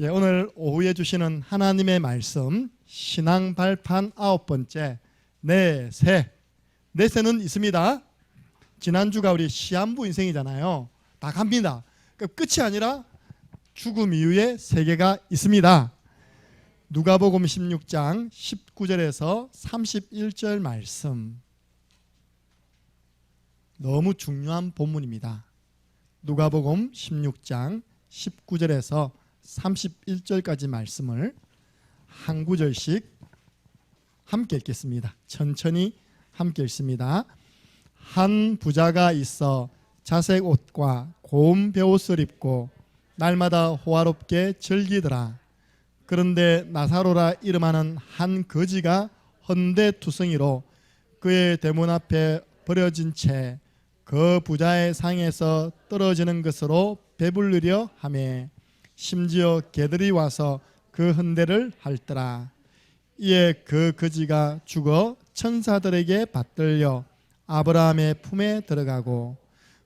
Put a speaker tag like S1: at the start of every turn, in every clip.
S1: 오늘 오후에 주시는 하나님의 말씀 신앙 발판 9번째 내세는 있습니다. 지난주가 우리 시한부 인생이잖아요. 다 갑니다. 끝이 아니라 죽음 이후에 세계가 있습니다. 누가복음 16장 19절에서 31절 말씀, 너무 중요한 본문입니다. 누가복음 16장 19절에서 31절까지 말씀을 한 구절씩 함께 읽겠습니다. 천천히 함께 읽습니다. 한 부자가 있어 자색 옷과 고운 베옷을 입고 날마다 호화롭게 즐기더라. 그런데 나사로라 이름하는 한 거지가 헌데투성이로 그의 대문 앞에 버려진 채 그 부자의 상에서 떨어지는 것으로 배불르려 하며 심지어 개들이 와서 그 헌대를 핥더라. 이에 그 거지가 죽어 천사들에게 받들려 아브라함의 품에 들어가고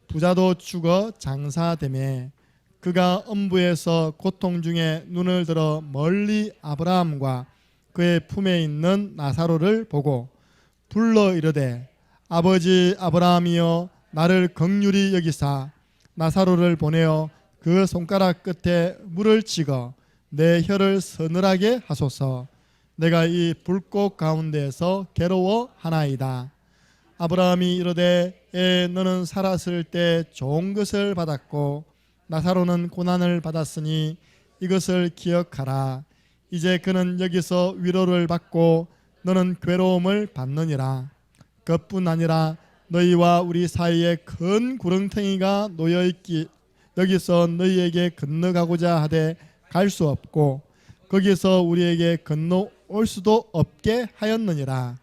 S1: 부자도 죽어 장사되매 그가 엄부에서 고통 중에 눈을 들어 멀리 아브라함과 그의 품에 있는 나사로를 보고 불러 이르되 아버지 아브라함이여 나를 긍휼히 여기사 나사로를 보내어 그 손가락 끝에 물을 찍어 내 혀를 서늘하게 하소서. 내가 이 불꽃 가운데에서 괴로워하나이다. 아브라함이 이르되 너는 살았을 때 좋은 것을 받았고 나사로는 고난을 받았으니 이것을 기억하라. 이제 그는 여기서 위로를 받고 너는 괴로움을 받느니라. 그뿐 아니라 너희와 우리 사이에 큰 구렁텅이가 놓여있기 여기서 너희에게 건너가고자 하되 갈 수 없고 거기서 우리에게 건너올 수도 없게 하였느니라.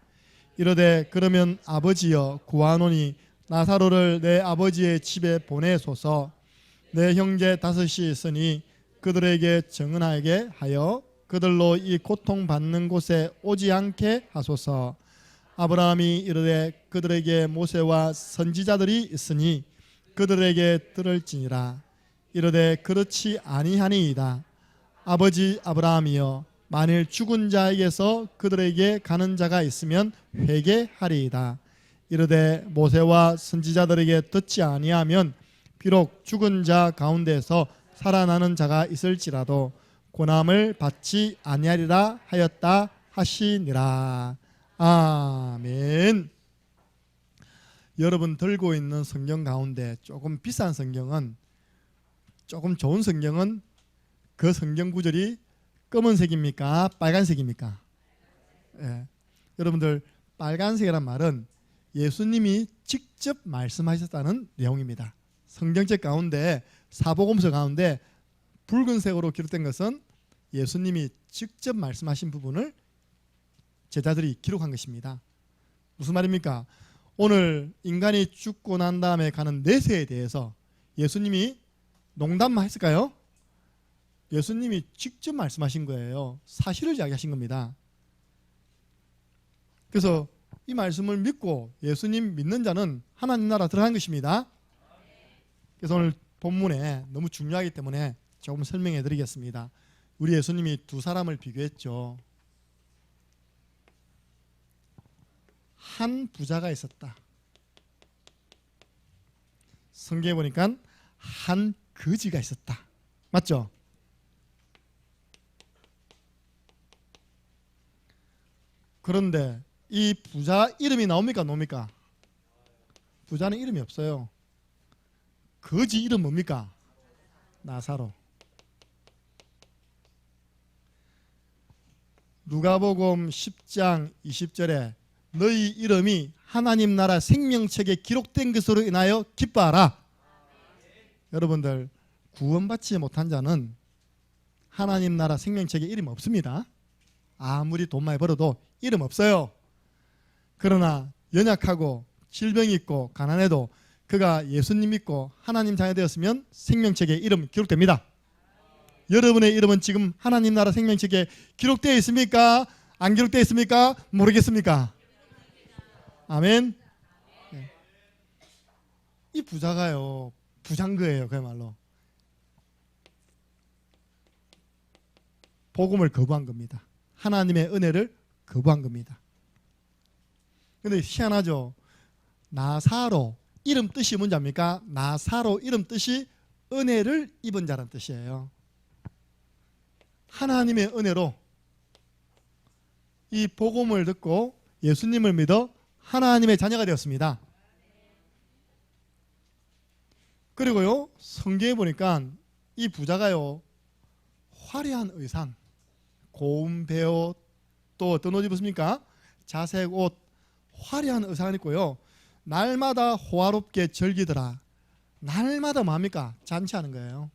S1: 이르되 그러면 아버지여 구하노니 나사로를 내 아버지의 집에 보내소서. 내 형제 5이 있으니 그들에게 정은하게 하여 그들로 이 고통받는 곳에 오지 않게 하소서. 아브라함이 이르되 그들에게 모세와 선지자들이 있으니 그들에게 들을지니라. 이르되 그렇지 아니하니이다. 아버지 아브라함이여 만일 죽은 자에게서 그들에게 가는 자가 있으면 회개하리이다. 이르되 모세와 선지자들에게 듣지 아니하면 비록 죽은 자 가운데서 살아나는 자가 있을지라도 고난을 받지 아니하리라 하였다 하시니라. 아멘. 여러분 들고 있는 성경 가운데 조금 비싼 성경은, 조금 좋은 성경은 그 성경 구절이 검은색입니까? 빨간색입니까? 여러분들 빨간색이란 말은 예수님이 직접 말씀하셨다는 내용입니다. 성경책 가운데 사복음서 가운데 붉은색으로 기록된 것은 예수님이 직접 말씀하신 부분을 제자들이 기록한 것입니다. 무슨 말입니까? 오늘 인간이 죽고 난 다음에 가는 내세에 대해서 예수님이 농담만 했을까요? 예수님이 직접 말씀하신 거예요. 사실을 이야기하신 겁니다. 그래서 이 말씀을 믿고 예수님 믿는 자는 하나님 나라 들어가는 것입니다. 그래서 오늘 본문에 너무 중요하기 때문에 조금 설명해 드리겠습니다. 우리 예수님이 두 사람을 비교했죠. 한 부자가 있었다. 성경에 보니까 한 거지가 있었다. 맞죠? 그런데 이 부자 이름이 나옵니까? 뭡니까? 부자는 이름이 없어요. 거지 이름 뭡니까? 나사로. 누가복음 10장 20절에 너희 이름이 하나님 나라 생명책에 기록된 것으로 인하여 기뻐하라. 여러분들 구원받지 못한 자는 하나님 나라 생명책에 이름 없습니다. 아무리 돈 많이 벌어도 이름 없어요. 그러나 연약하고 질병이 있고 가난해도 그가 예수님 믿고 하나님 자녀 되었으면 생명책에 이름 기록됩니다. 여러분의 이름은 지금 하나님 나라 생명책에 기록되어 있습니까? 안 기록되어 있습니까? 모르겠습니까? 아멘. 네. 이 부자가요 부자인 거예요. 그야말로 복음을 거부한 겁니다. 하나님의 은혜를 거부한 겁니다. 근데 희한하죠. 나사로 이름 뜻이 뭔지 압니까? 나사로 이름 뜻이 은혜를 입은 자라는 뜻이에요. 하나님의 은혜로 이 복음을 듣고 예수님을 믿어 하나님의 자녀가 되었습니다. 그리고요, 성경에 보니까 이 부자가요, 화려한 의상, 고운 배옷, 또 어떤 옷 입었습니까? 자색 옷, 화려한 의상을 입고요, 날마다 호화롭게 즐기더라. 날마다 뭡니까? 잔치하는 거예요.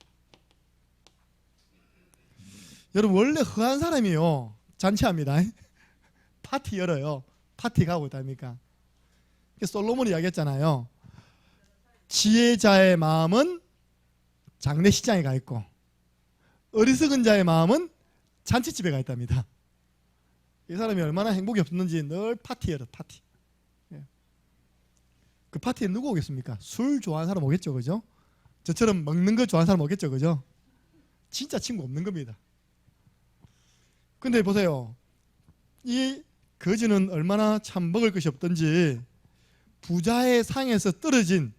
S1: 여러분, 원래 허한 사람이요, 잔치합니다. 파티 열어요. 파티 가고 있답니까? 솔로몬이 이야기했잖아요. 지혜자의 마음은 장례식장에 가 있고 어리석은 자의 마음은 잔치집에 가 있답니다. 이 사람이 얼마나 행복이 없었는지 늘 파티 열어, 파티. 그 파티에 누구 오겠습니까? 술 좋아하는 사람 오겠죠, 그죠? 저처럼 먹는 거 좋아하는 사람 오겠죠, 그죠? 진짜 친구 없는 겁니다. 근데 보세요. 이 거지는 얼마나 참 먹을 것이 없던지 부자의 상에서 떨어진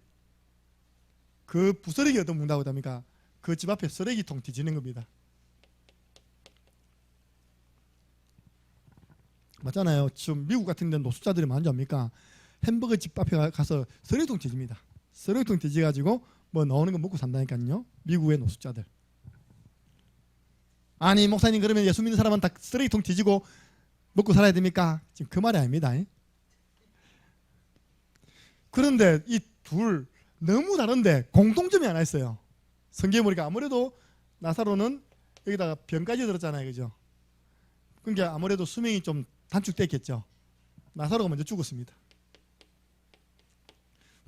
S1: 그 부스러기 어떤 문다고 합니까? 그 집 앞에 쓰레기통 뒤지는 겁니다. 맞잖아요. 지금 미국 같은 데는 노숙자들이 많지 않습니까? 햄버거 집 앞에 가서 쓰레기통 뒤집니다. 쓰레기통 뒤져가지고 뭐 나오는 거 먹고 산다니까요. 미국의 노숙자들. 아니 목사님, 그러면 예수 믿는 사람은 다 쓰레기통 뒤지고 먹고 살아야 됩니까? 지금 그 말이 아닙니다. 그런데 이 둘 너무 다른데 공통점이 하나 있어요. 성경에 보니까 아무래도 나사로는 여기다가 병까지 들었잖아요, 그죠? 그러니까 아무래도 수명이 좀 단축됐겠죠. 나사로가 먼저 죽었습니다.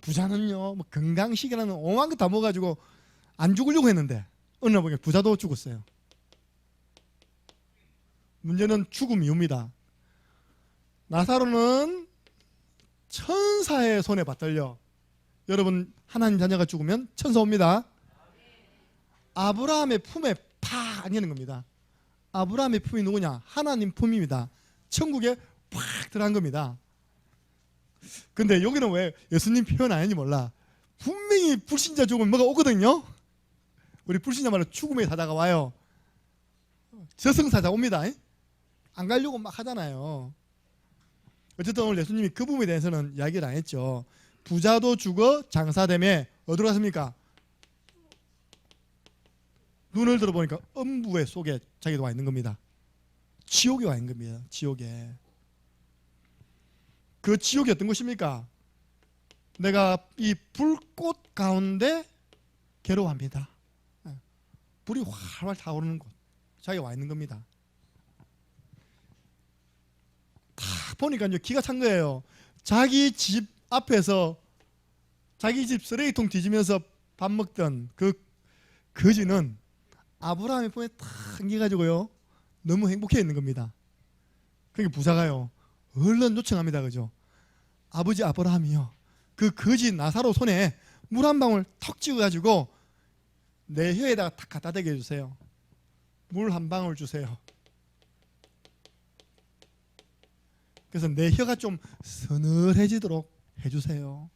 S1: 부자는요, 뭐 건강식이라는 오만 거 다 먹어가지고 안 죽으려고 했는데 어느 날 보니까 부자도 죽었어요. 문제는 죽음 이유입니다. 나사로는 천사의 손에 받들려. 여러분, 하나님 자녀가 죽으면 천사 옵니다. 아브라함의 품에 팍 안기는 겁니다. 아브라함의 품이 누구냐? 하나님 품입니다. 천국에 팍 들어간 겁니다. 근데 여기는 왜 예수님 표현 안 했는지 몰라. 분명히 불신자 죽으면 뭐가 오거든요. 우리 불신자 말로 죽음의 사자가 와요. 저승사자 옵니다. 안 가려고 막 하잖아요. 어쨌든 오늘 예수님이 그 부분에 대해서는 이야기를 안 했죠. 부자도 죽어 장사되매 어디로 갔습니까? 눈을 들어보니까 음부의 속에 자기도 와 있는 겁니다. 지옥에 와 있는 겁니다. 지옥에. 그 지옥이 어떤 것입니까? 내가 이 불꽃 가운데 괴로워합니다. 불이 활활 타오르는 곳, 자기가 와 있는 겁니다. 다 보니까 이제 기가 찬 거예요. 자기 집 앞에서 자기 집 쓰레기통 뒤지면서 밥 먹던 그 거지는 아브라함의 품에 탁 안겨가지고요, 너무 행복해 있는 겁니다. 그러니까 부자가요, 얼른 요청합니다, 그죠? 아버지 아브라함이요, 그 거지 나사로 손에 물 한 방울 턱 찍어가지고 내 혀에다가 탁 갖다 대게 해주세요. 물 한 방울 주세요. 그래서 내 혀가 좀 서늘해지도록 해주세요.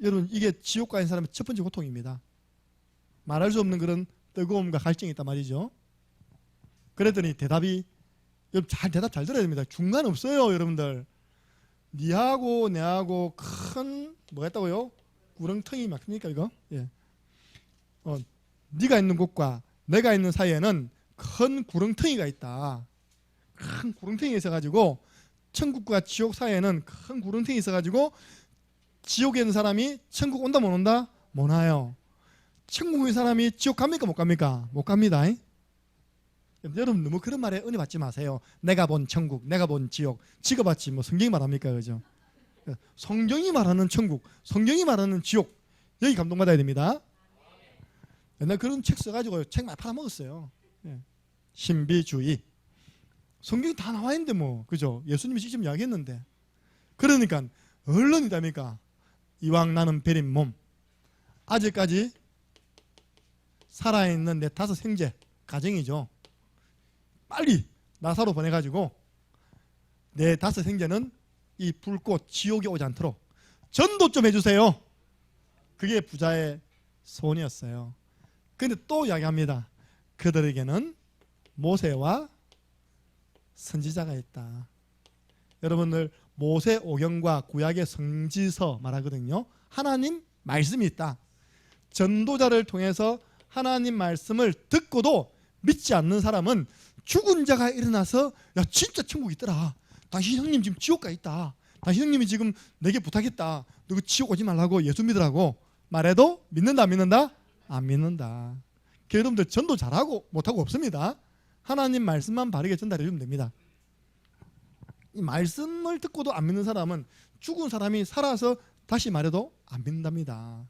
S1: 여러분, 이게 지옥 가는 사람의 첫 번째 고통입니다. 말할 수 없는 그런 뜨거움과 갈증이 있단 말이죠. 그랬더니 대답이, 여러분 대답 잘 들어야 됩니다. 중간 없어요, 여러분들. 니하고 내하고 큰 뭐가 있다고요? 구렁텅이 맞습니까 이거? 예. 네가 있는 곳과 내가 있는 사이에는 큰 구렁텅이가 있다. 큰 구렁텅이가 있어가지고 천국과 지옥 사이에는 큰 구렁텅이 있어가지고 지옥에 있는 사람이 천국 온다 못 온다? 못 와요. 천국의 사람이 지옥 갑니까 못 갑니까? 못 갑니다. 여러분 너무 그런 말에 은혜 받지 마세요. 내가 본 천국, 내가 본 지옥, 지가 봤지 뭐 성경이 말합니까, 그죠? 성경이 말하는 천국, 성경이 말하는 지옥, 여기 감동받아야 됩니다. 옛날 그런 책 써가지고 책 많이 팔아먹었어요. 신비주의. 성경이 다 나와 있는데 뭐, 그죠? 예수님이 직접 이야기했는데. 그러니까 얼른이답니까? 이왕 나는 베린 몸, 아직까지 살아있는 내 5 형제 가정이죠. 빨리 나사로 보내가지고 내 5 형제는 이 불꽃 지옥에 오지 않도록 전도 좀 해주세요. 그게 부자의 소원이었어요. 그런데 또 이야기합니다. 그들에게는 모세와 선지자가 있다. 여러분들 모세오경과 구약의 성지서 말하거든요. 하나님 말씀이 있다. 전도자를 통해서 하나님 말씀을 듣고도 믿지 않는 사람은 죽은 자가 일어나서 야 진짜 천국 있더라. 당신 형님 지금 지옥 가 있다. 당신 형님이 지금 내게 부탁했다. 너 그 지옥 오지 말라고 예수 믿으라고 말해도 믿는다 안 믿는다? 안 믿는다. 여러분들 전도 잘하고 못하고 없습니다. 하나님 말씀만 바르게 전달해 주면 됩니다. 이 말씀을 듣고도 안 믿는 사람은 죽은 사람이 살아서 다시 말해도 안 믿는답니다.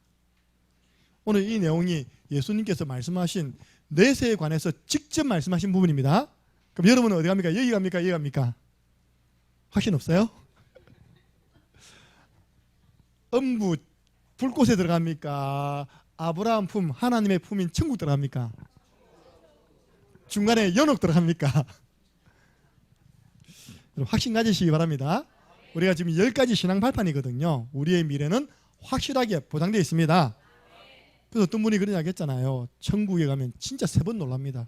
S1: 오늘 이 내용이 예수님께서 말씀하신 내세에 관해서 직접 말씀하신 부분입니다. 그럼 여러분은 어디 갑니까? 여기 갑니까? 여기 갑니까? 확신 없어요? 음부 불꽃에 들어갑니까? 아브라함 품 하나님의 품인 천국 들어갑니까? 중간에 연옥 들어갑니까? 확신 가지시기 바랍니다. 우리가 지금 10가지 신앙 발판이거든요. 우리의 미래는 확실하게 보장되어 있습니다. 그래서 어떤 분이 그런 이야기 했잖아요. 천국에 가면 진짜 3번 놀랍니다.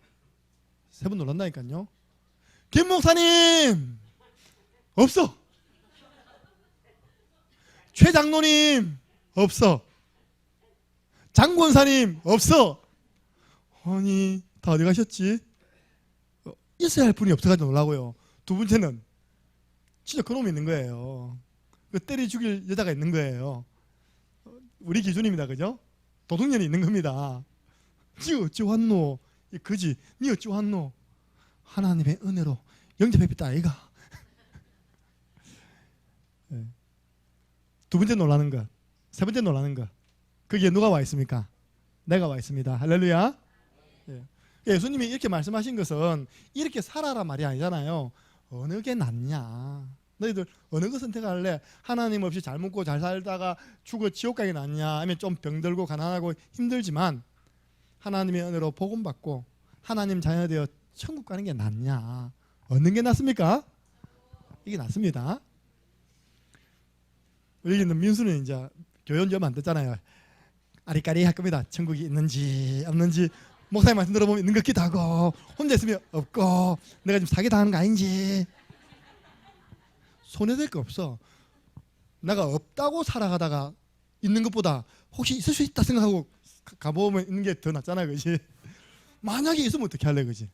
S1: 3번 놀란다니까요. 김 목사님 없어. 최 장로님 없어. 장권사님 없어. 아니 다 어디 가셨지? 있어야 할 분이 없어가지고 놀라고요. 2번째는 진짜 그놈이 있는 거예요. 때려 죽일 여자가 있는 거예요. 우리 기준입니다. 그죠? 도둑년이 있는 겁니다. 니 어찌 왔노? 이 거지. 니 어찌 왔노? 하나님의 은혜로 영접했다 아이가. 네. 2번째 놀라는 것. 3번째 놀라는 것. 거기에 누가 와 있습니까? 내가 와 있습니다. 할렐루야. 네. 예수님이 이렇게 말씀하신 것은 이렇게 살아라 말이 아니잖아요. 어느 게 낫냐? 너희들 어느 거 선택할래? 하나님 없이 잘 먹고 잘 살다가 죽어 지옥 가게 낫냐? 아니면 좀 병들고 가난하고 힘들지만 하나님의 은혜로 복음 받고 하나님 자녀 되어 천국 가는 게 낫냐? 어느 게 낫습니까? 이게 낫습니다. 여기는 민수는 이제 교연 좀 안 됐잖아요. 아리까리 할 겁니다. 천국이 있는지 없는지 목사님 말씀 들어보면 있는 것 같기도 하고 혼자 있으면 없고 내가 지금 사기당하는 거 아닌지 손해될 거 없어. 내가 없다고 살아가다가 있는 것보다 혹시 있을 수 있다 생각하고 가보면 있는 게 더 낫잖아. 그지? 만약에 있으면 어떻게 할래? 그지?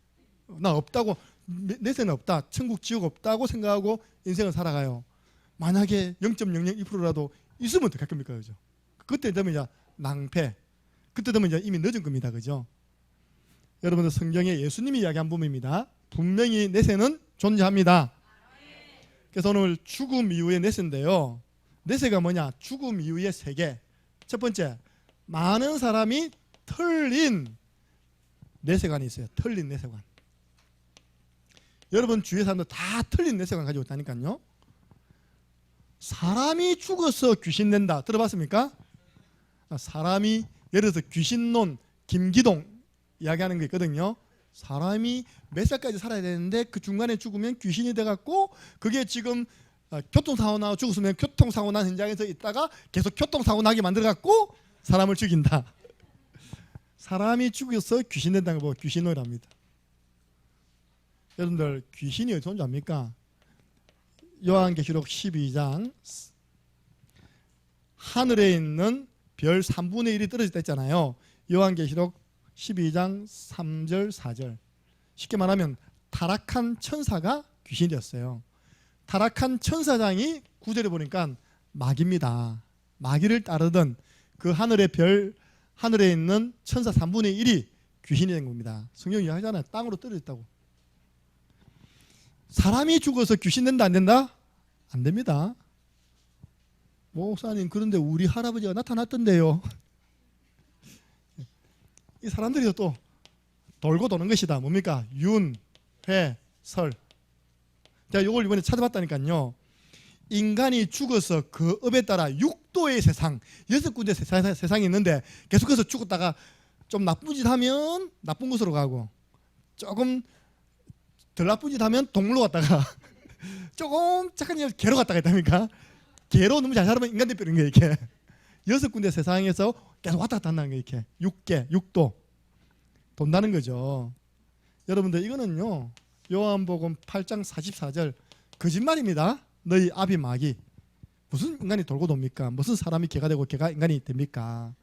S1: 나 없다고 내세는 없다. 천국 지옥 없다고 생각하고 인생을 살아가요. 만약에 0.001%라도 있으면 어떻게 할 겁니까? 그죠? 그때 되면 이제 낭패. 그때 되면 이제 이미 늦은 겁니다. 그죠? 여러분들 성경에 예수님이 이야기한 부분입니다. 분명히 내세는 존재합니다. 그래서 오늘 죽음 이후의 내세인데요. 내세가 뭐냐? 죽음 이후의 세계. 첫 번째, 많은 사람이 틀린 내세관이 있어요. 틀린 내세관. 여러분 주위에 사람들 다 틀린 내세관 가지고 있다니까요. 사람이 죽어서 귀신 낸다. 들어봤습니까? 사람이 예를 들어서 귀신론 김기동 이야기하는 게 있거든요. 사람이 몇 살까지 살아야 되는데 그 중간에 죽으면 귀신이 돼갖고 그게 지금 교통사고 나고 죽었으면 교통사고 난 현장에서 있다가 계속 교통사고 나게 만들어갖고 사람을 죽인다. 사람이 죽어서 귀신 된다는 거 보고 귀신론이랍니다. 여러분들 귀신이 어디서 온지 압니까? 요한계시록 12장 하늘에 있는 별 3분의 1이 떨어졌다 했잖아요. 요한계시록 12장 3절 4절. 쉽게 말하면 타락한 천사가 귀신이 되었어요. 타락한 천사장이 9절에 보니까 마귀입니다. 마귀를 따르던 그 하늘의 별 하늘에 있는 천사 3분의 1이 귀신이 된 겁니다. 성경이 하잖아요. 땅으로 떨어졌다고. 사람이 죽어서 귀신 된다 안 된다? 안 됩니다. 목사님 그런데 우리 할아버지가 나타났던데요. 이 사람들이 또 돌고 도는 것이다. 뭡니까? 윤, 회, 설. 제가 이걸 이번에 찾아봤다니까요. 인간이 죽어서 그 업에 따라 6도의 세상, 6군데 세상이 있는데 계속해서 죽었다가 좀 나쁜 짓 하면 나쁜 곳으로 가고 조금 덜 나쁜 짓 하면 동물로 갔다가 조금 착한 일 개로 갔다가 있답니까? 개로 너무 잘 살면 인간 대표는 거예요. 이렇게 6군데 세상에서 계속 왔다 갔다 한다는 거예요. 이렇게 6개, 6도 돈다는 거죠. 여러분들 이거는요, 요한복음 8장 44절 거짓말입니다. 너희 아비 마귀. 무슨 인간이 돌고 돕니까? 무슨 사람이 개가 되고 개가 인간이 됩니까?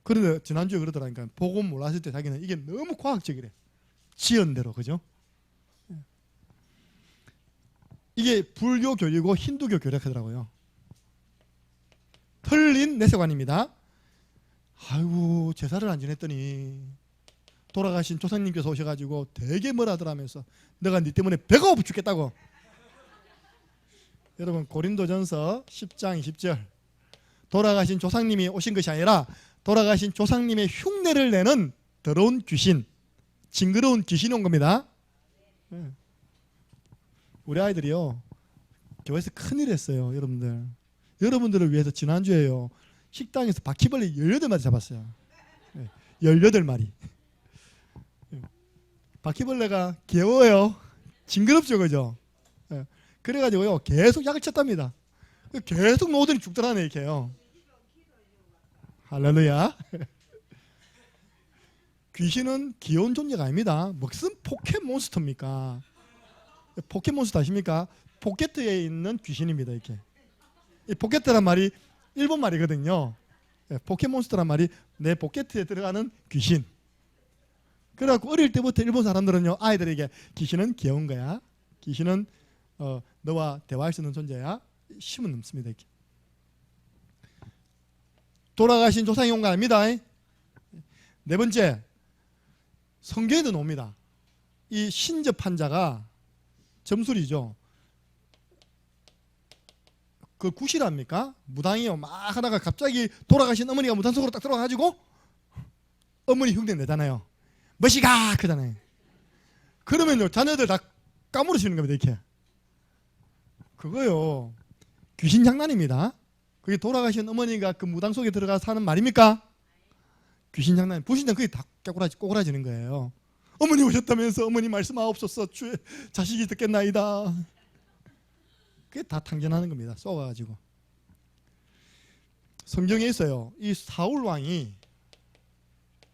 S1: 그런데 지난주에 그러더라니까. 복음 몰랐을 때 자기는 이게 너무 과학적이래. 지연대로. 그죠? 이게 불교 교리고 힌두교 교리하더라고요. 틀린 내세관입니다. 아이고 제사를 안 지냈더니 돌아가신 조상님께서 오셔가지고 되게 뭐라 하더라면서 내가 네 때문에 배가 고파 죽겠다고. 여러분 고린도전서 10장 20절 돌아가신 조상님이 오신 것이 아니라 돌아가신 조상님의 흉내를 내는 더러운 귀신, 징그러운 귀신이 온 겁니다. 우리 아이들이요 교회에서 큰일 했어요. 여러분들을 위해서 지난주에요 식당에서 바퀴벌레 18마리 잡았어요. 18마리. 바퀴벌레가 귀여워요. 징그럽죠. 그죠? 그래가지고요 계속 약을 쳤답니다. 계속 놓더니 죽더라네 이렇게요. 할렐루야. 귀신은 귀여운 존재가 아닙니다. 무슨 포켓몬스터입니까? 포켓몬스터 아십니까? 포켓에 있는 귀신입니다. 이렇게. 이 포켓란 말이 일본 말이거든요. 포켓몬스터란 말이 내 포켓에 들어가는 귀신. 그래갖고 어릴 때부터 일본 사람들은요 아이들에게 귀신은 귀여운 거야. 귀신은 너와 대화할 수 있는 존재야. 심은 넘습니다. 이렇게. 돌아가신 조상이 온 거 아닙니다. 네 번째, 성경에도 나옵니다. 이 신접한 자가 점술이죠. 그 굿이랍니까? 무당이요. 막 하다가 갑자기 돌아가신 어머니가 무당 속으로 딱 들어가가지고 어머니 흉내 내잖아요. 멋이가 그잖아요. 그러면요 자녀들 다 까무러치는 겁니다. 이렇게. 그거요 귀신 장난입니다. 그게 돌아가신 어머니가 그 무당 속에 들어가서 하는 말입니까? 귀신 장난. 불신장 그게 다 꼬꾸라지는 거예요. 어머니 오셨다면서 어머니 말씀하옵소서 주의 자식이 듣겠나이다. 그게 다 탕전하는 겁니다. 쏘아가지고. 성경에 있어요. 이 사울 왕이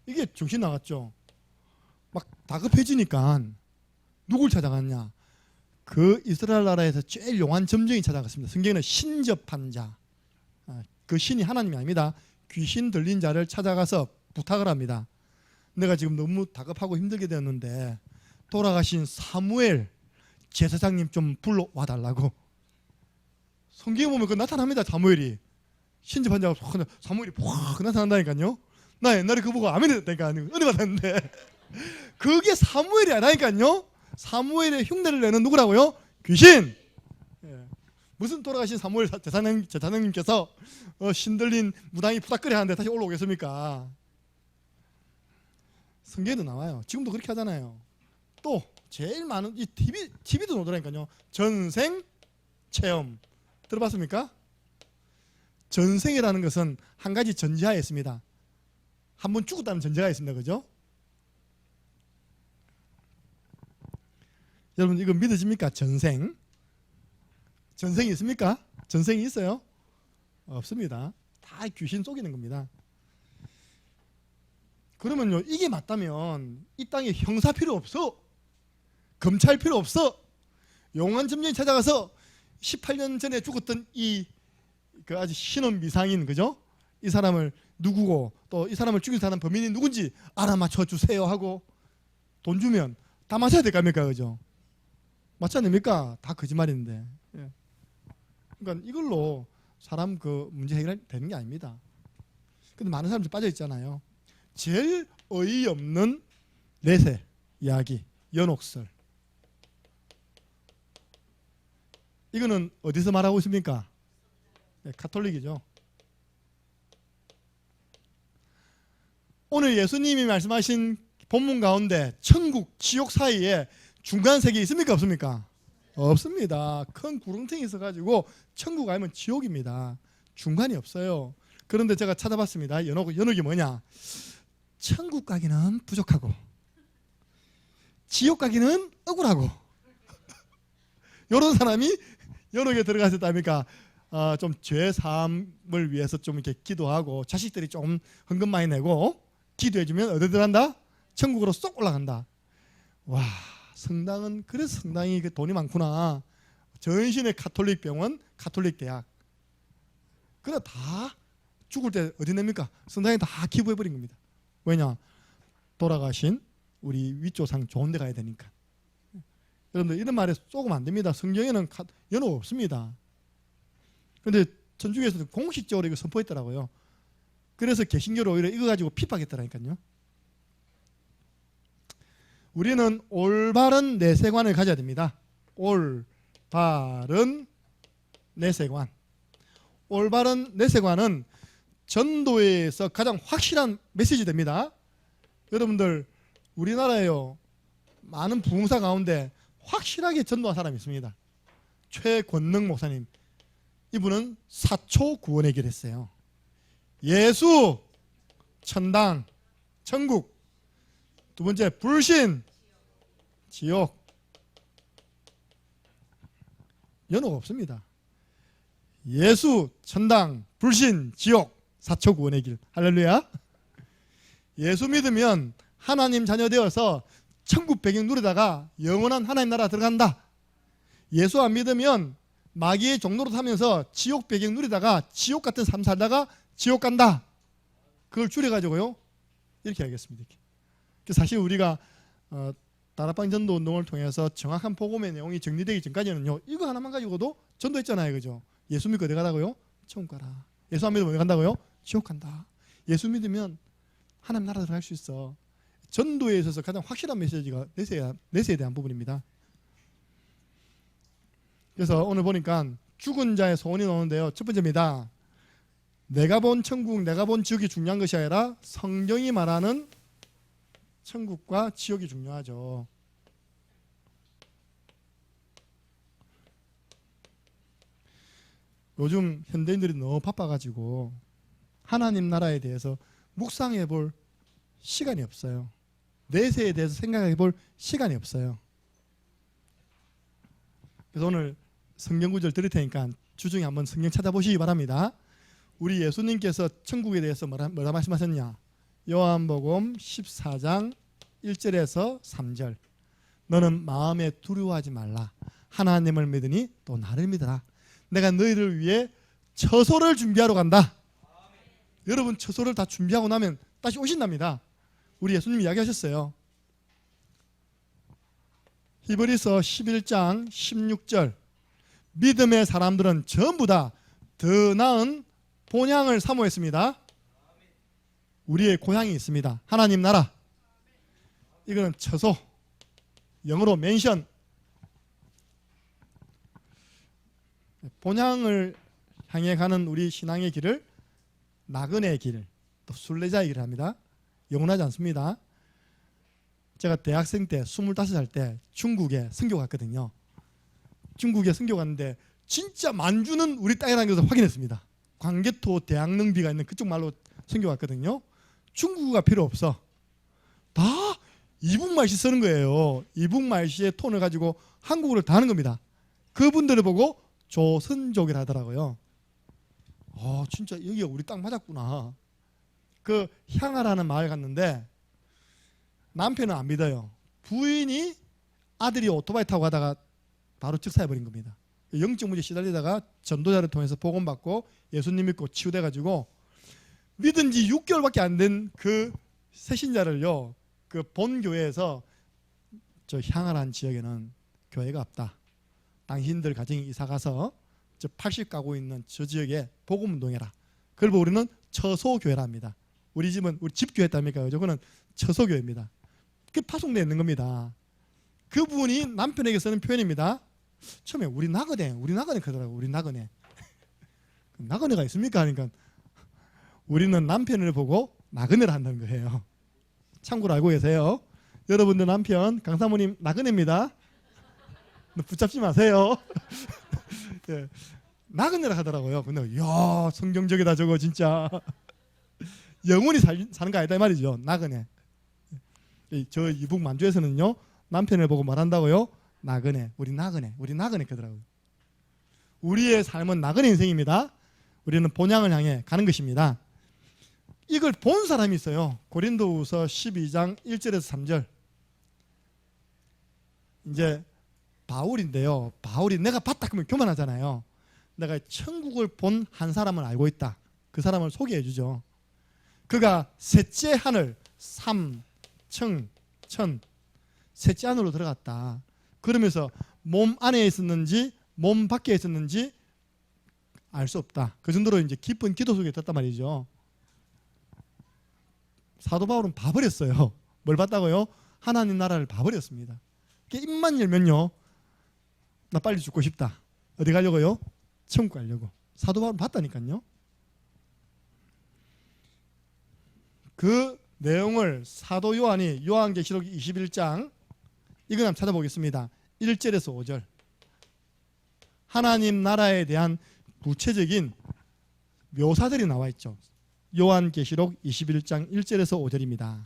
S1: 이게 정신 나갔죠. 막 다급해지니까 누굴 찾아갔냐? 그 이스라엘 나라에서 제일 용한 점쟁이 찾아갔습니다. 성경에는 신접한 자, 그 신이 하나님이 아닙니다. 귀신 들린 자를 찾아가서 부탁을 합니다. 내가 지금 너무 다급하고 힘들게 되었는데 돌아가신 사무엘 제사장님 좀 불러와 달라고. 성경에 보면 그 나타납니다. 사무엘이 신접한 자가 사무엘이 확 나타난다니까요. 나 옛날에 그거 보고 아멘 했다니까. 은혜 받았는데 그게 사무엘이 아니라니까요. 사무엘의 흉내를 내는 누구라고요? 귀신. 무슨 돌아가신 사무엘 제사장님께서 신들린 무당이 부닥거려 하는데 다시 올라오겠습니까? 성경에도 나와요. 지금도 그렇게 하잖아요. 또 제일 많은 이 TV도 나오더라니까요. 전생 체험 들어봤습니까? 전생이라는 것은 한 가지 전제하에 있습니다. 한 번 죽었다는 전제가 있습니다. 그죠? 여러분 이거 믿어집니까? 전생이 있습니까? 전생이 있어요? 없습니다. 다 귀신 속이는 겁니다. 그러면요 이게 맞다면 이 땅에 형사 필요 없어. 검찰 필요 없어. 용한 점쟁이 찾아가서 18년 전에 죽었던 그 아주 신원 미상인 그죠? 이 사람을 누구고 또 이 사람을 죽인 사람 범인이 누군지 알아맞혀 주세요 하고 돈 주면 다 맞아야 될 거 아닙니까? 그죠? 맞지 않습니까? 다 거짓말인데. 그러니까 이걸로 사람 그 문제 해결되는 게 아닙니다. 근데 많은 사람들이 빠져 있잖아요. 제일 어이없는 내세 이야기, 연옥설. 이거는 어디서 말하고 있습니까? 가톨릭이죠. 오늘 예수님이 말씀하신 본문 가운데 천국, 지옥 사이에 중간 세계 있습니까? 없습니까? 없습니다. 큰 구렁텅이 있어가지고 천국 아니면 지옥입니다. 중간이 없어요. 그런데 제가 찾아봤습니다. 연옥이 뭐냐? 천국 가기는 부족하고 지옥 가기는 억울하고 이런 사람이 연옥에 들어가셨다니까 좀 죄 사함을 위해서 좀 이렇게 기도하고 자식들이 좀 헌금 많이 내고 기도해주면 어디 들어간다? 천국으로 쏙 올라간다. 와, 성당은 그래서 성당이 돈이 많구나. 전신의 가톨릭 병원, 가톨릭 대학. 그래 다 죽을 때 어디 냅니까? 성당에 다 기부해버린 겁니다. 왜냐? 돌아가신 우리 윗조상 좋은 데 가야 되니까. 여러분들 이런 말에 쏘면 안 됩니다. 성경에는 연호 없습니다. 그런데 천주교에서도 공식적으로 이거 선포했더라고요. 그래서 개신교를 오히려 이거 가지고 핍박했더라니까요. 우리는 올바른 내세관을 가져야 됩니다. 올바른 내세관. 올바른 내세관은 전도에서 가장 확실한 메시지 됩니다. 여러분들 우리나라에요 많은 부흥사 가운데 확실하게 전도한 사람이 있습니다. 최권능 목사님. 이분은 사초 구원의 길 했어요. 예수, 천당, 천국. 두 번째 불신, 지옥. 연호가 없습니다. 예수, 천당, 불신, 지옥. 사초 구원의 길. 할렐루야. 예수 믿으면 하나님 자녀 되어서 천국 배경 누리다가 영원한 하나님 나라 들어간다. 예수 안 믿으면 마귀의 종로로 타면서 지옥 배경 누리다가 지옥 같은 삶 살다가 지옥 간다. 그걸 줄여가지고요 이렇게 하겠습니다. 사실 우리가 다락방 전도 운동을 통해서 정확한 복음의 내용이 정리되기 전까지는요 이거 하나만 가지고도 전도했잖아요. 그죠? 예수 믿고 어디 가다고요? 천국 가라. 예수 안 믿으면 어디 간다고요? 지옥 간다. 예수 믿으면 하나님 나라 들어갈 수 있어. 전도에 있어서 가장 확실한 메시지가 내세에 대한 부분입니다. 그래서 오늘 보니까 죽은 자의 소원이 나오는데요. 첫 번째입니다. 내가 본 천국, 내가 본 지옥이 중요한 것이 아니라 성경이 말하는 천국과 지옥이 중요하죠. 요즘 현대인들이 너무 바빠가지고 하나님 나라에 대해서 묵상해 볼 시간이 없어요. 내세에 대해서 생각해 볼 시간이 없어요. 그래서 오늘 성경 구절 드릴 테니까 주중에 한번 성경 찾아보시기 바랍니다. 우리 예수님께서 천국에 대해서 뭐라 말씀하셨냐? 요한복음 14장 1절에서 3절. 너는 마음에 두려워하지 말라. 하나님을 믿으니 또 나를 믿어라. 내가 너희를 위해 처소를 준비하러 간다. 여러분 처소를 다 준비하고 나면 다시 오신답니다. 우리 예수님이 이야기하셨어요. 히브리서 11장 16절. 믿음의 사람들은 전부 다 더 나은 본향을 사모했습니다. 우리의 고향이 있습니다. 하나님 나라. 이거는 처소. 영어로 맨션. 본향을 향해 가는 우리 신앙의 길을 나그네의 길, 또 순례자의 길을 합니다. 영원하지 않습니다. 제가 대학생 때 25살 때 중국에 선교 갔거든요. 중국에 선교 갔는데 진짜 만주는 우리 땅이라는 것을 확인했습니다. 광개토 대학능비가 있는 그쪽 말로 선교 갔거든요. 중국어가 필요 없어. 다 이북말씨 쓰는 거예요. 이북말씨의 톤을 가지고 한국어를 다 하는 겁니다. 그분들을 보고 조선족이라 하더라고요. 진짜 여기가 우리 땅 맞았구나. 그 향하라는 마을 갔는데 남편은 안 믿어요. 부인이 아들이 오토바이 타고 가다가 바로 즉사해버린 겁니다. 영적 문제 시달리다가 전도자를 통해서 복음 받고 예수님 믿고 치유돼가지고 믿은 지 6개월밖에 안 된 그 새신자를요 그 본 교회에서 저 향하라는 지역에는 교회가 없다. 당신들 가정이 이사가서 저 80가구 있는 저 지역에 복음 운동해라. 그걸 보고 우리는 처소교회라 합니다. 우리 집은 우리 집교회 했답니까? 그거는 처소교회입니다. 그 파송되어 있는 겁니다. 그분이 남편에게 쓰는 표현입니다. 처음에 우리 나그네 그러더라고. 우리 나그네. 나그네가 있습니까? 그러니까 우리는 남편을 보고 나그네를 한다는 거예요. 참고로 알고 계세요. 여러분들 남편 강사모님 나그네입니다. 붙잡지 마세요. 네. 나그네라 하더라고요. 근데 이야 성경적이다 저거 진짜. 영원히 사는 거 아니다 이 말이죠. 나그네. 저 이북 만주에서는요 남편을 보고 말한다고요? 나그네, 우리 나그네, 우리 나그네 그러더라고요. 우리의 삶은 나그네 인생입니다. 우리는 본향을 향해 가는 것입니다. 이걸 본 사람이 있어요. 고린도후서 12장 1절에서 3절. 이제 바울인데요. 바울이 내가 봤다 그러면 교만하잖아요. 내가 천국을 본 한 사람을 알고 있다. 그 사람을 소개해 주죠. 그가 셋째 하늘, 삼, 청, 천, 셋째 하늘로 들어갔다. 그러면서 몸 안에 있었는지 몸 밖에 있었는지 알 수 없다. 그 정도로 이제 깊은 기도 속에 있었단 말이죠. 사도 바울은 봐버렸어요. 뭘 봤다고요? 하나님 나라를 봐버렸습니다. 입만 열면요, 나 빨리 죽고 싶다. 어디 가려고요? 천국 가려고. 사도 바울은 봤다니까요. 그 내용을 사도 요한이 요한계시록 21장 이거 한번 찾아보겠습니다. 1절에서 5절. 하나님 나라에 대한 구체적인 묘사들이 나와 있죠. 요한계시록 21장 1절에서 5절입니다.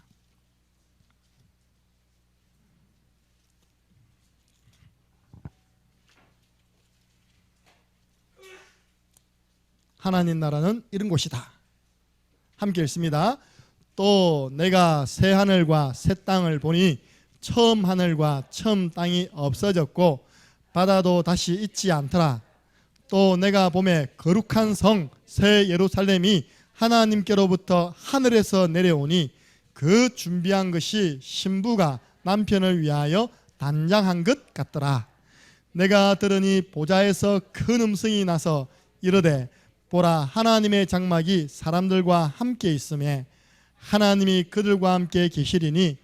S1: 하나님 나라는 이런 곳이다. 함께 읽습니다. 또 내가 새 하늘과 새 땅을 보니 처음 하늘과 처음 땅이 없어졌고 바다도 다시 있지 않더라. 또 내가 보매 거룩한 성 새 예루살렘이 하나님께로부터 하늘에서 내려오니 그 준비한 것이 신부가 남편을 위하여 단장한 것 같더라. 내가 들으니 보좌에서 큰 음성이 나서 이르되 보라, 하나님의 장막이 사람들과 함께 있음에 하나님이 그들과 함께 계시리니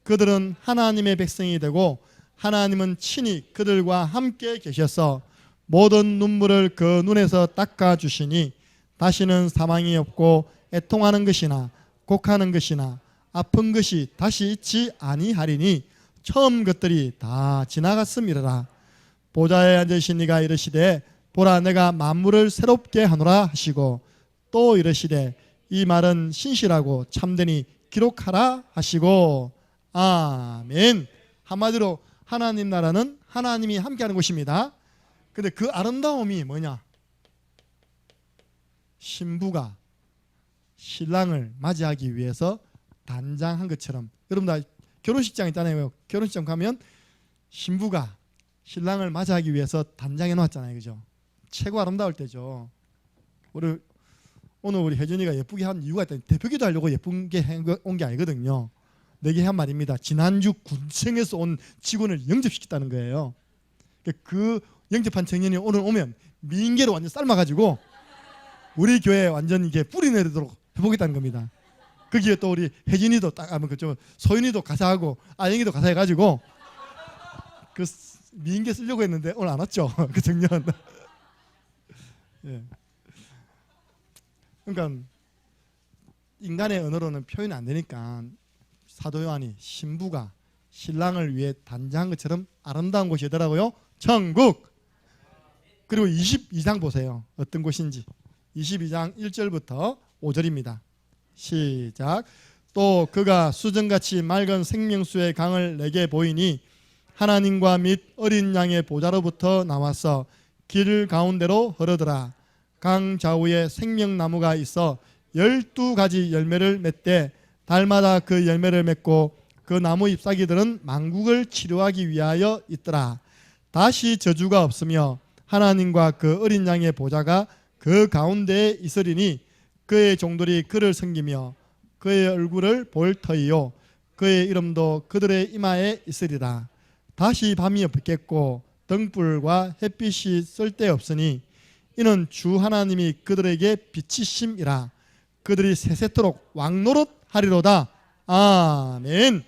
S1: 그들은 하나님의 백성이 되고 하나님은 친히 그들과 함께 계셔서 모든 눈물을 그 눈에서 닦아주시니 다시는 사망이 없고 애통하는 것이나 곡하는 것이나 아픈 것이 다시 있지 아니하리니 처음 것들이 다 지나갔음이라. 보좌에 앉으신 이가 이르시되 보라, 내가 만물을 새롭게 하노라 하시고 또 이르시되 이 말은 신실하고 참되니 기록하라 하시고. 아멘. 한마디로 하나님 나라는 하나님이 함께하는 곳입니다. 근데 그 아름다움이 뭐냐? 신부가 신랑을 맞이하기 위해서 단장한 것처럼, 여러분 다 결혼식장 있잖아요. 결혼식장 가면 신부가 신랑을 맞이하기 위해서 단장해 놓았잖아요. 그죠? 최고 아름다울 때죠. 오늘 우리 혜준이가 예쁘게 한 이유가 있다. 대표기도 하려고 예쁘게 온 게 아니거든요. 내게 한 말입니다. 지난주 군청에서 온 직원을 영접시켰다는 거예요. 그 영접한 청년이 오늘 오면 민계로 완전 삶아가지고 우리 교회에 완전 이게 뿌리 내리도록 해보겠다는 겁니다. 거기에 또 우리 혜진이도 딱 하면 그쪽 소윤이도 가사하고 아영이도 가사해가지고 그 민계 쓰려고 했는데 오늘 안 왔죠. 그 청년. 예. 그러니까 인간의 언어로는 표현이 안 되니까 사도 요한이 신부가 신랑을 위해 단장한 것처럼 아름다운 곳이더라고요. 천국. 그리고 22장 보세요. 어떤 곳인지. 22장 1절부터 5절입니다. 시작. 또 그가 수정같이 맑은 생명수의 강을 내게 보이니 하나님과 및 어린 양의 보좌로부터 나와서 길 가운데로 흐르더라. 강 좌우에 생명나무가 있어 12가지 열매를 맺되 달마다 그 열매를 맺고 그 나무 잎사귀들은 만국을 치료하기 위하여 있더라. 다시 저주가 없으며 하나님과 그 어린 양의 보좌가 그 가운데에 있으리니 그의 종들이 그를 섬기며 그의 얼굴을 볼 터이요 그의 이름도 그들의 이마에 있으리라. 다시 밤이 없겠고 등불과 햇빛이 쓸데없으니 이는 주 하나님이 그들에게 빛이심이라. 그들이 세세토록 왕노릇하리로다. 아멘.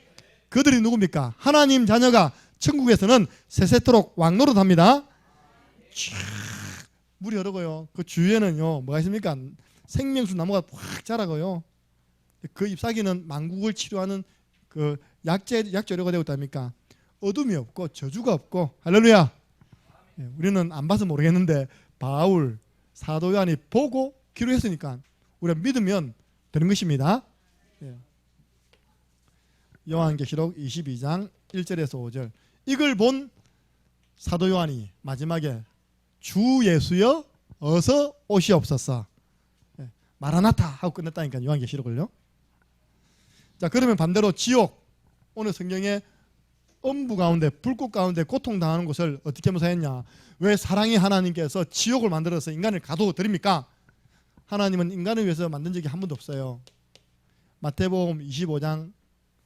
S1: 그들이 누굽니까? 하나님 자녀가 천국에서는 세세토록 왕노릇합니다. 물이 흐르고요. 그 주위에는요 뭐가 있습니까? 생명수 나무가 확 자라고요. 그 잎사귀는 만국을 치료하는 그 약재료가 되고 있답니까? 어둠이 없고 저주가 없고. 할렐루야. 우리는 안 봐서 모르겠는데 바울 사도 요한이 보고 기록했으니까 우리가 믿으면 되는 것입니다. 요한계시록 22장 1절에서 5절. 이걸 본 사도 요한이 마지막에 주 예수여 어서 오시옵소서, 마라나타 하고 끝냈다니까, 요한계시록을요. 자, 그러면 반대로 지옥, 오늘 성경에 음부 가운데 불꽃 가운데 고통당하는 곳을 어떻게 묘사했냐. 왜 사랑의 하나님께서 지옥을 만들어서 인간을 가둬드립니까? 하나님은 인간을 위해서 만든 적이 한 번도 없어요. 마태복음 25장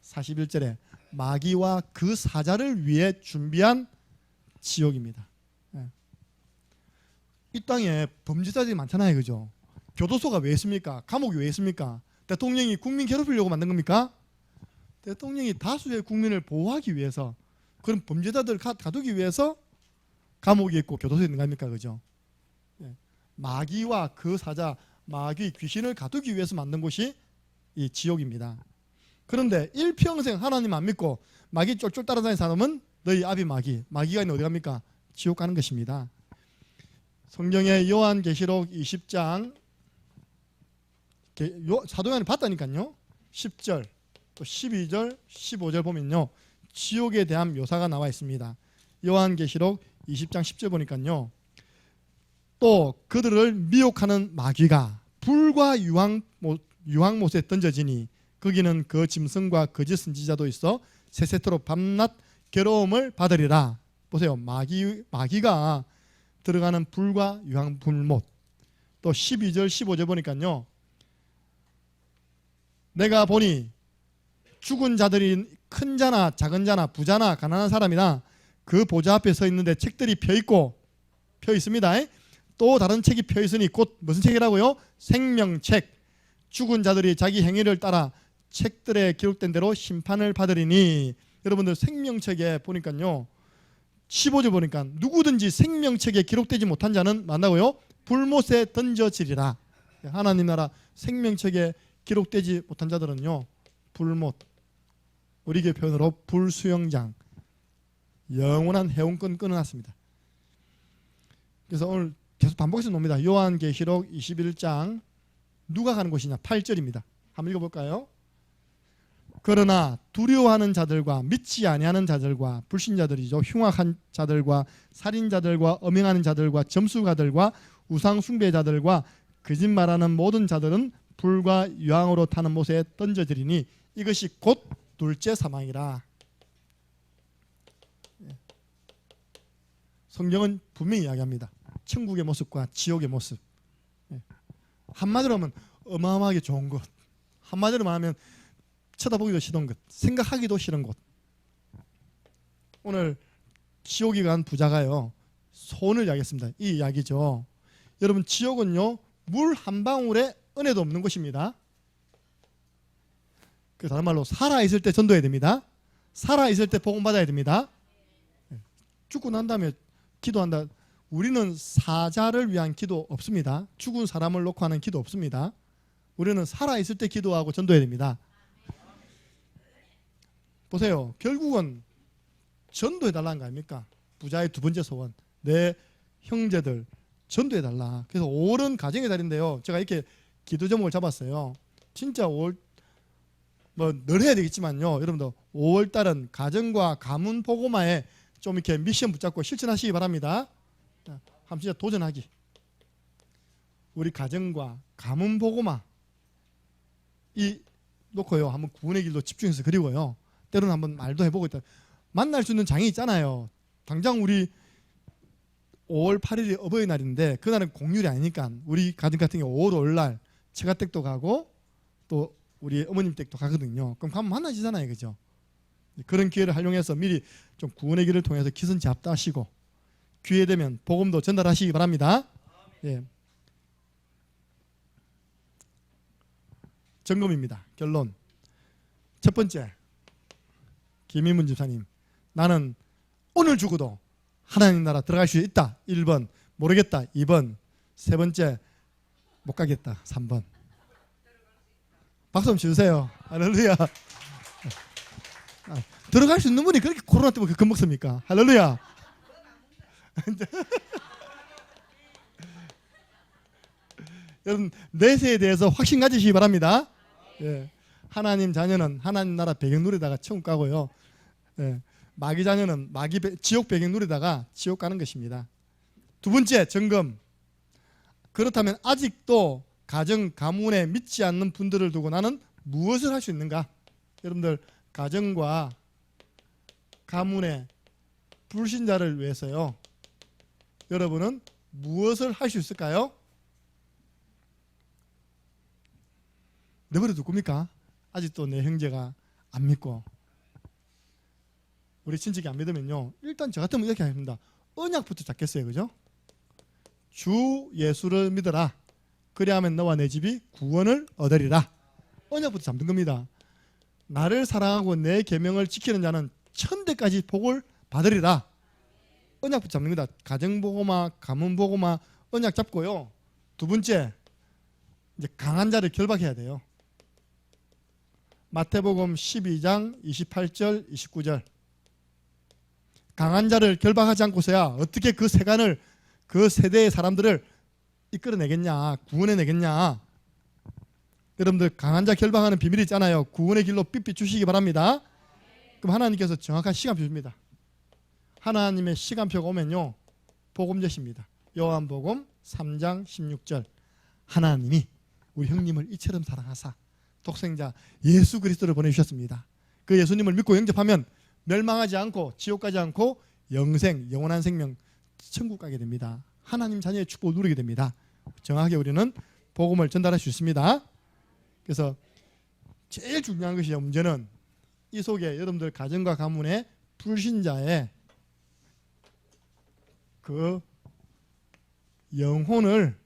S1: 41절에 마귀와 그 사자를 위해 준비한 지옥입니다. 이 땅에 범죄자들이 많잖아요, 그죠? 교도소가 왜 있습니까? 감옥이 왜 있습니까? 대통령이 국민 괴롭히려고 만든 겁니까? 대통령이 다수의 국민을 보호하기 위해서, 그런 범죄자들을 가두기 위해서 감옥이 있고 교도소에 있는 거 아닙니까, 그죠? 마귀와 그 사자, 마귀 귀신을 가두기 위해서 만든 곳이 이 지옥입니다. 그런데 일평생 하나님 안 믿고 마귀 쫄쫄 따라다니는 사람은 너희 아비 마귀가 있는 어디 갑니까? 지옥 가는 것입니다. 성경의 요한계시록 20장 사도 요한이 봤다니까요. 10절 또 12절 15절 보면요, 지옥에 대한 묘사가 나와 있습니다. 요한계시록 20장 10절 보니까요, 또 그들을 미혹하는 마귀가 불과 유황못에 던져지니 거기는 그 짐승과 거짓 선지자도 있어 세세토록 밤낮 괴로움을 받으리라. 보세요, 마귀가 들어가는 불과 유황불못. 또 12절 15절 보니까요, 내가 보니 죽은 자들이 큰 자나 작은 자나 부자나 가난한 사람이나 그 보좌 앞에 서 있는데 책들이 펴 있습니다. 또 다른 책이 펴 있으니 곧 무슨 책이라고요? 생명책. 죽은 자들이 자기 행위를 따라 책들에 기록된 대로 심판을 받으리니. 여러분들 생명책에 보니까요, 15절 보니까 누구든지 생명책에 기록되지 못한 자는 만나고요, 불못에 던져지리라. 하나님 나라 생명책에 기록되지 못한 자들은요, 불못, 우리 교회 표현으로 불수영장, 영원한 해운권 끊어놨습니다. 그래서 오늘 계속 반복해서 놉니다. 요한계시록 21장 누가 가는 곳이냐? 8절입니다. 한번 읽어볼까요? 그러나 두려워하는 자들과 믿지 아니하는 자들과 불신자들이죠, 흉악한 자들과 살인자들과 음행하는 자들과 점수가들과 우상 숭배자들과 거짓말하는 모든 자들은 불과 유황으로 타는 못에 던져지리니 이것이 곧 둘째 사망이라. 성경은 분명히 이야기합니다. 천국의 모습과 지옥의 모습. 한마디로 하면 어마어마하게 좋은 것, 한마디로 말하면 쳐다보기도 싫은 것, 생각하기도 싫은 곳. 오늘 지옥에 간 부자가요, 소원을 이야기했습니다. 이 이야기죠. 여러분, 지옥은요, 물 한 방울에 은혜도 없는 곳입니다. 그 다른 말로 살아있을 때 전도해야 됩니다. 살아있을 때 복음 받아야 됩니다. 죽고 난 다음에 기도한다. 우리는 사자를 위한 기도 없습니다. 죽은 사람을 놓고 하는 기도 없습니다. 우리는 살아있을 때 기도하고 전도해야 됩니다. 보세요, 결국은 전도해달라는 거 아닙니까? 부자의 두 번째 소원, 내 형제들 전도해달라. 그래서 5월은 가정의 달인데요, 제가 이렇게 기도 제목을 잡았어요. 진짜 5월 늘 해야 되겠지만요, 여러분들 5월달은 가정과 가문 복음화에 좀 이렇게 미션 붙잡고 실천하시기 바랍니다. 한번 진짜 도전하기. 우리 가정과 가문 복음화 이 놓고요, 한번 구원의 길로 집중해서 그리고요, 때로는 한번 말도 해보고 있다. 만날 수 있는 장이 있잖아요. 당장 우리 5월 8일이 어버이날인데 그날은 공휴일이 아니니까 우리 가정 같은 경우 5월 5일날 처가댁도 가고 또 우리 어머님 댁도 가거든요. 그럼 가면 만나시잖아요, 그죠? 그런 기회를 활용해서 미리 좀 구원의 길을 통해서 기선제압하시고 기회 되면 복음도 전달하시기 바랍니다. 예. 점검입니다. 결론. 첫 번째, 김인문 집사님, 나는 오늘 죽어도 하나님 나라 들어갈 수 있다. 1번. 모르겠다. 2번. 세 번째, 못 가겠다. 3번. 박수 한번 쳐주세요. 할렐루야. 들어갈 수 있는 분이 그렇게 코로나 때문에 겁먹습니까? 할렐루야. 여러분, 내세에 대해서 확신 가지시기 바랍니다. 예. 하나님 자녀는 하나님 나라 배경누리다가 천국 가고요. 예. 마귀 자녀는 지옥 배경 누리다가 지옥 가는 것입니다. 두 번째 점검. 그렇다면 아직도 가정 가문에 믿지 않는 분들을 두고 나는 무엇을 할 수 있는가? 여러분들 가정과 가문의 불신자를 위해서요, 여러분은 무엇을 할 수 있을까요? 내버려 둘 겁니까? 아직도 내 형제가 안 믿고 우리 친척이 안 믿으면요, 일단 저 같으면 이렇게 합니다. 언약부터 잡겠어요. 그죠? 주 예수를 믿어라. 그리하면 너와 내 집이 구원을 얻으리라. 언약부터 잡는 겁니다. 나를 사랑하고 내 계명을 지키는 자는 천대까지 복을 받으리라. 언약부터 잡는 겁니다. 가정보고마, 가문보고마 언약 잡고요. 두 번째, 이제 강한 자를 결박해야 돼요. 마태복음 12장 28절 29절. 강한 자를 결박하지 않고서야 어떻게 그 세간을, 그 세대의 사람들을 이끌어내겠냐, 구원해내겠냐. 여러분들 강한 자 결박하는 비밀이 있잖아요. 구원의 길로 삐삐 주시기 바랍니다. 그럼 하나님께서 정확한 시간표 줍니다. 하나님의 시간표가 오면요, 복음제시입니다. 요한복음 3장 16절. 하나님이 우리 형님을 이처럼 사랑하사 독생자 예수 그리스도를 보내주셨습니다. 그 예수님을 믿고 영접하면 멸망하지 않고 지옥 가지 않고 영생, 영원한 생명, 천국 가게 됩니다. 하나님 자녀의 축복을 누리게 됩니다. 정확하게 우리는 복음을 전달할 수 있습니다. 그래서 제일 중요한 것이 문제는 이 속에 여러분들 가정과 가문의 불신자의 그 영혼을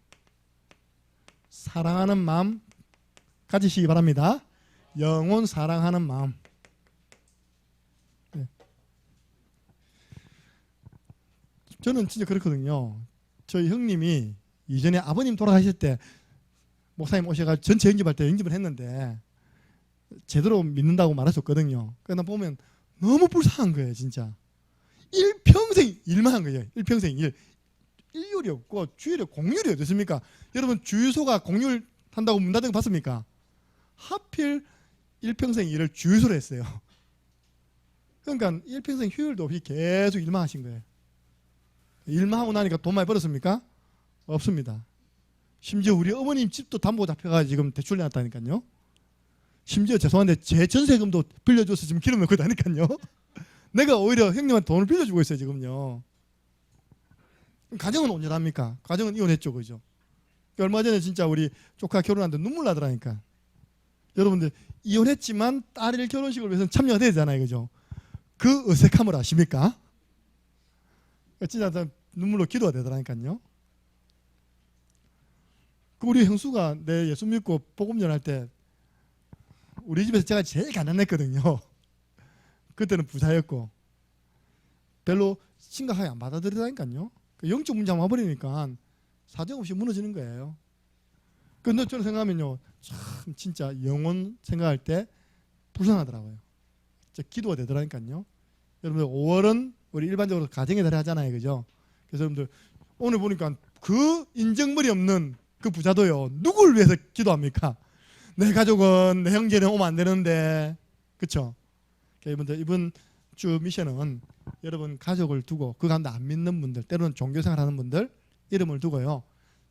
S1: 사랑하는 마음 가지시기 바랍니다. 영혼 사랑하는 마음. 네. 저는 진짜 그렇거든요. 저희 형님이 이전에 아버님 돌아가실 때 목사님 오셔가지고 전체 영접할 때 영접을 했는데 제대로 믿는다고 말하셨거든요. 그러나 보면 너무 불쌍한 거예요. 진짜 일평생 일만 한 거예요. 일평생 일. 일률이 없고 주일에 공휴일이 어떻습니까? 여러분 주유소가 공휴일 한다고 문 닫은 거 봤습니까? 하필 일평생 일을 주유소로 했어요. 그러니까 일평생 휴일도 없이 계속 일만 하신 거예요. 일만 하고 나니까 돈 많이 벌었습니까? 없습니다. 심지어 우리 어머님 집도 담보 잡혀가지고 지금 대출 내놨다니까요. 심지어 죄송한데 제 전세금도 빌려줘서 지금 기름 넣고 다니까요. 내가 오히려 형님한테 돈을 빌려주고 있어요 지금요. 가정은 온전합니까? 가정은 이혼했죠, 그죠? 얼마 전에 진짜 우리 조카 결혼하는데 눈물 나더라니까. 여러분들 이혼했지만 딸의 결혼식을 위해서는 참여가 돼야 되잖아요, 그죠? 그 어색함을 아십니까? 진짜 눈물로 기도가 되더라니까요. 우리 형수가 내 예수 믿고 복음 전할 때 우리 집에서 제가 제일 가난했거든요. 그때는 부자였고 별로 심각하게 안 받아들이다니까요. 영적 문제가 와버리니까 사정없이 무너지는 거예요. 근데 저는 생각하면요, 참 진짜 영혼 생각할 때 불쌍하더라고요. 진짜 기도가 되더라니까요. 여러분들 5월은 우리 일반적으로 가정의 달에 하잖아요, 그죠? 그래서 여러분들 오늘 보니까 그 인정머리 없는 그 부자도요, 누구를 위해서 기도합니까? 내 가족은, 내 형제는 오면 안 되는데, 그렇죠? 여러분들 이번 주 미션은 여러분 가족을 두고 그 가운데 안 믿는 분들, 때로는 종교생활하는 분들 이름을 두고요,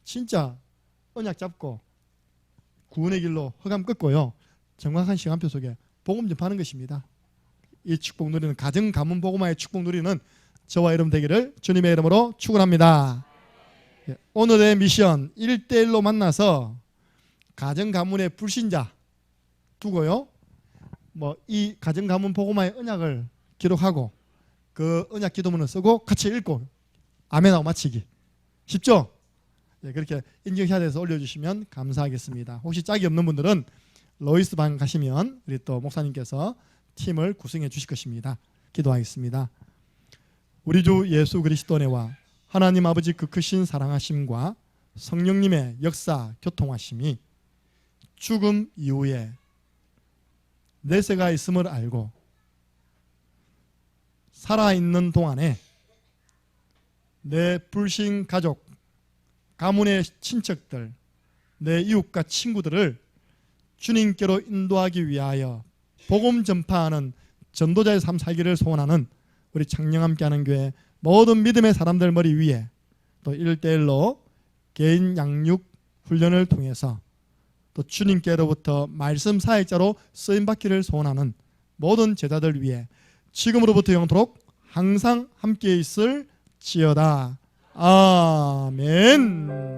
S1: 진짜 언약 잡고 구원의 길로 흑암 끊고요, 정확한 시간표 속에 복음 전파하는 것입니다. 이 축복 누리는 가정 가문 복음화의 축복 누리는 저와 여러분 되기를 주님의 이름으로 축원합니다. 오늘의 미션 1대1로 만나서 가정 가문의 불신자 두고요, 이 가정 가문 복음화의 언약을 기록하고 그 언약 기도문을 쓰고 같이 읽고 아멘하고 마치기. 쉽죠? 그렇게 인증해야 돼서 올려주시면 감사하겠습니다. 혹시 짝이 없는 분들은 로이스 방 가시면 우리 또 목사님께서 팀을 구성해 주실 것입니다. 기도하겠습니다. 우리 주 예수 그리스도 내와 하나님 아버지 그 크신 사랑하심과 성령님의 역사 교통하심이 죽음 이후에 내세가 있음을 알고 살아있는 동안에 내 불신 가족, 가문의 친척들, 내 이웃과 친구들을 주님께로 인도하기 위하여 복음 전파하는 전도자의 삶 살기를 소원하는 우리 창녕 함께하는 교회 모든 믿음의 사람들 머리 위에 또 1대1로 개인 양육 훈련을 통해서 또 주님께로부터 말씀 사역자로 쓰임받기를 소원하는 모든 제자들 위해 지금으로부터 영원토록 항상 함께 있을 지어다. 아멘.